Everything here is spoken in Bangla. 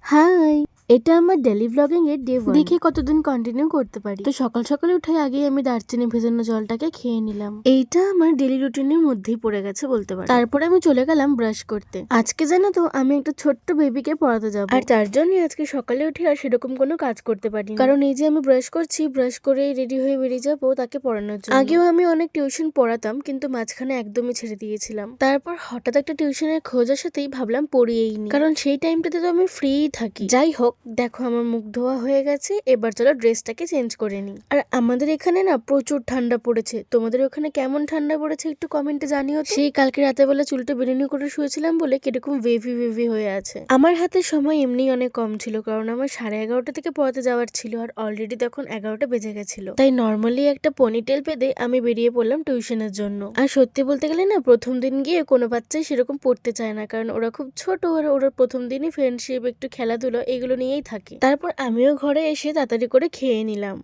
হাই! এটা আমার ডেইলি ব্লগিং এর ডে 1 দেখি কতদিন কন্টিনিউ করতে পারি। তো সকাল সকালে উঠে আগেই আমি দারচিনি ভেজানো জলটাকে খেয়ে নিলাম। এইটা আমার ডেইলি রুটিনের মধ্যেই পড়ে গেছে বলতে পারো। তারপরে আমি চলে গেলাম ব্রাশ করতে। আজকে জানো তো আমি একটা ছোট্ট বেবিকে পড়াতে যাব। আর তার জন্যই আজকে সকালে উঠে আর সেরকম কোনো কাজ করতে পারিনি। কারণ এই যে আমি ব্রাশ করছি, ব্রাশ করে রেডি হয়ে বেরিয়ে যাবো তাকে পড়ানোর জন্য। আগেও আমি অনেক টিউশন পড়াতাম, কিন্তু মাঝখানে একদমই ছেড়ে দিয়েছিলাম। তারপর হঠাৎ একটা টিউশনের খোঁজ আসাতেই ভাবলাম পড়িয়েই নি, কারণ সেই টাইমটাতে তো আমি ফ্রি থাকি। যাই হোক, দেখো আমার মুখ ধোয়া হয়ে গেছে, এবার চলো ড্রেসটাকে চেঞ্জ করে নিই। আর আমাদের এখানে না প্রচুর ঠান্ডা পড়েছে, তোমাদের ওখানে কেমন ঠান্ডা পড়েছে একটু কমেন্টে জানিও। সেই কালকে রাতে বেলা চুলটা বেনুনি করে শুয়েছিলাম বলে কিরকম ওয়েভি ওয়েভি হয়ে আছে। আমার হাতে সময় এমনি অনেক কম ছিল, কারণ আমার 11:30 থেকে পড়াতে যাওয়ার ছিল, আর অলরেডি তখন 11টা বেজে গেছিল। তাই নর্মালি একটা পনিটেল বেঁধে আমি বেরিয়ে পড়লাম টিউশনের জন্য। আর সত্যি বলতে গেলে না, প্রথম দিন গিয়ে কোনো বাচ্চাই সেরকম পড়তে চায় না, কারণ ওরা খুব ছোট, আর ওরা প্রথম দিনই ফ্রেন্ডশিপ, একটু খেলাধুলা এগুলো নিয়েই থাকে। তারপর আমিও ঘরে এসে তাড়াতাড়ি করে খেয়ে নিলাম।